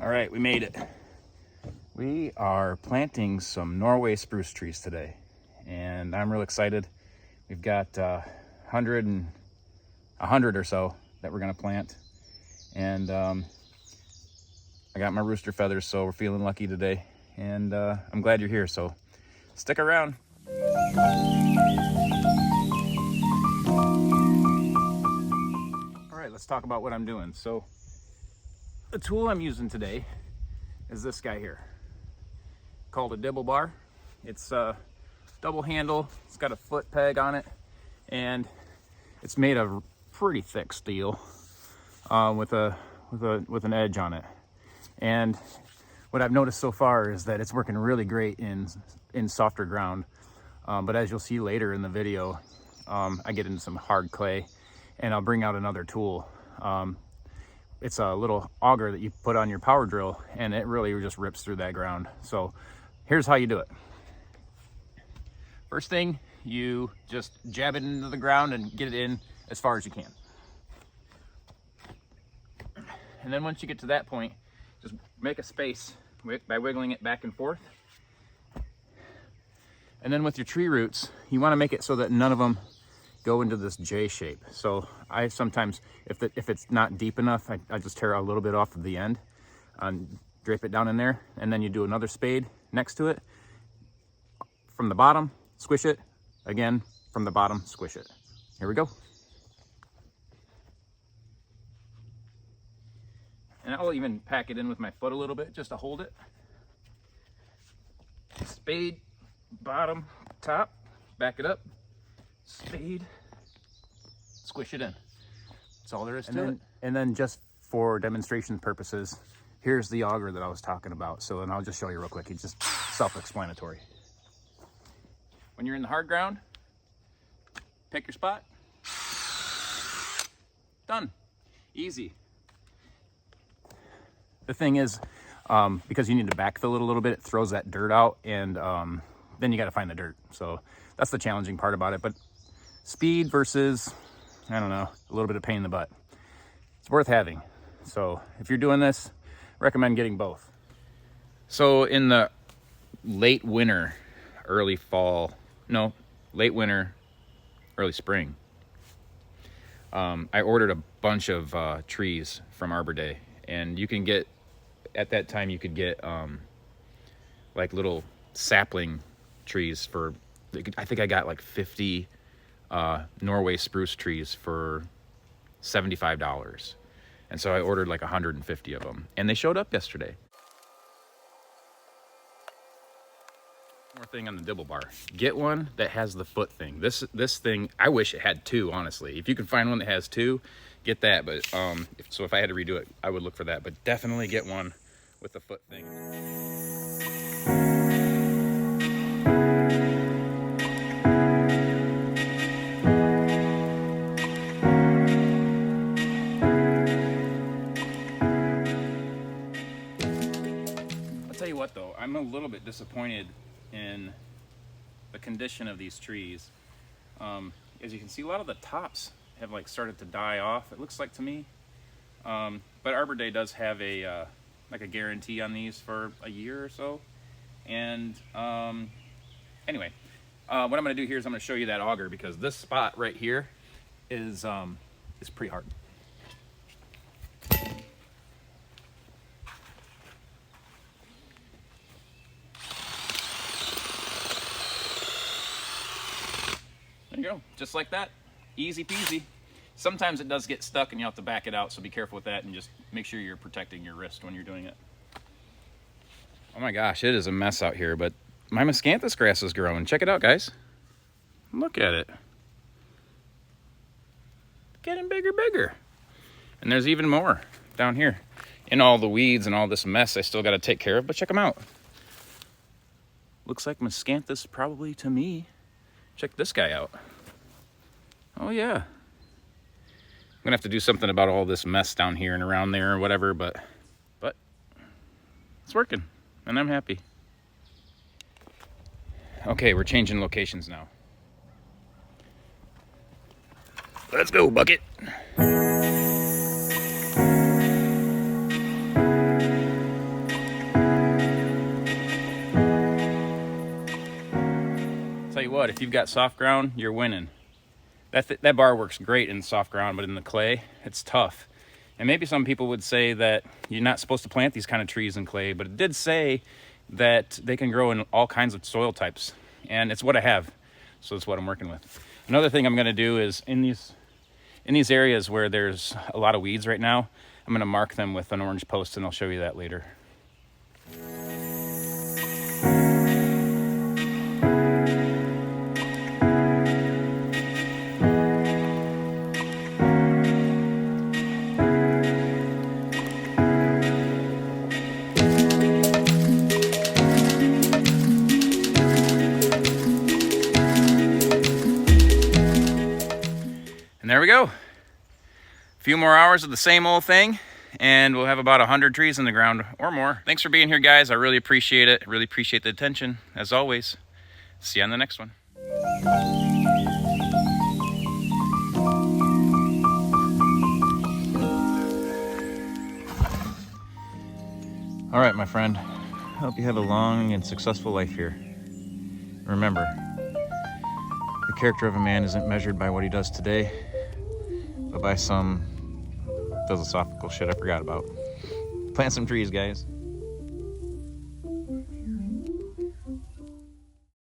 All right, we made it. We are planting some Norway spruce trees today, and I'm real excited. We've got 100 or so that we're gonna plant, and I got my rooster feathers, so we're feeling lucky today. And I'm glad you're here, so stick around. All right, let's talk about what I'm doing. So the tool I'm using today is this guy here, called a dibble bar. It's a double handle. It's got a foot peg on it, and it's made of pretty thick steel with an edge on it. And what I've noticed so far is that it's working really great in softer ground. But as you'll see later in the video, I get into some hard clay, and I'll bring out another tool. It's a little auger that you put on your power drill, and it really just rips through that ground. So here's how you do it. First thing, you just jab it into the ground and get it in as far as you can. And then once you get to that point, just make a space by wiggling it back and forth. And then with your tree roots, you want to make it so that none of them go into this J shape. So I sometimes, if it's not deep enough, I just tear a little bit off of the end and drape it down in there. And then you do another spade next to it. From the bottom, squish it. Again, from the bottom, squish it. Here we go. And I'll even pack it in with my foot a little bit just to hold it. Spade, bottom, top, back it up. Spade, squish it in. That's all there is to it. And then just for demonstration purposes, here's the auger that I was talking about. So, and I'll just show you real quick. It's just self-explanatory. When you're in the hard ground, pick your spot. Done. Easy. The thing is, because you need to backfill it a little bit, it throws that dirt out, and then you got to find the dirt. So that's the challenging part about it. But speed versus, I don't know, a little bit of pain in the butt. It's worth having. So if you're doing this, recommend getting both. So in the late winter, early spring, I ordered a bunch of trees from Arbor Day, and you can get, at that time you could get like little sapling trees for, I think I got like 50 Norway spruce trees for $75. And so I ordered like 150 of them, and they showed up yesterday. More thing on the dibble bar, get one that has the foot thing. This thing, I wish it had two, honestly. If you can find one that has two, get that. But if I had to redo it, I would look for that. But definitely get one with the foot thing. I'll tell you what though, I'm a little bit disappointed in the condition of these trees. As you can see, a lot of the tops have like started to die off, it looks like to me. But Arbor Day does have a like a guarantee on these for a year or so. And anyway, what I'm going to do here is I'm going to show you that auger, because this spot right here is pretty hard. There you go, just like that, easy peasy. Sometimes it does get stuck and you have to back it out, so be careful with that and just make sure you're protecting your wrist when you're doing it. Oh my gosh, it is a mess out here, but my miscanthus grass is growing. Check it out, guys. Look at it. Getting bigger. And there's even more down here. In all the weeds and all this mess I still got to take care of, but check them out. Looks like miscanthus probably to me. Check this guy out. Oh yeah. I'm gonna have to do something about all this mess down here and around there or whatever, but it's working and I'm happy. Okay, we're changing locations now. Let's go, bucket. what, if you've got soft ground, you're winning. That bar works great in soft ground, but in the clay, it's tough. And maybe some people would say that you're not supposed to plant these kind of trees in clay, but it did say that they can grow in all kinds of soil types. And it's what I have, so it's what I'm working with. Another thing I'm gonna do is in these areas where there's a lot of weeds right now, I'm gonna mark them with an orange post, and I'll show you that later. And there we go. A few more hours of the same old thing, and we'll have about 100 trees in the ground or more. Thanks for being here, guys. I really appreciate it. Really appreciate the attention, as always. See you on the next one. All right, my friend. I hope you have a long and successful life here. Remember, the character of a man isn't measured by what he does today, but by some philosophical shit I forgot about. Plant some trees, guys.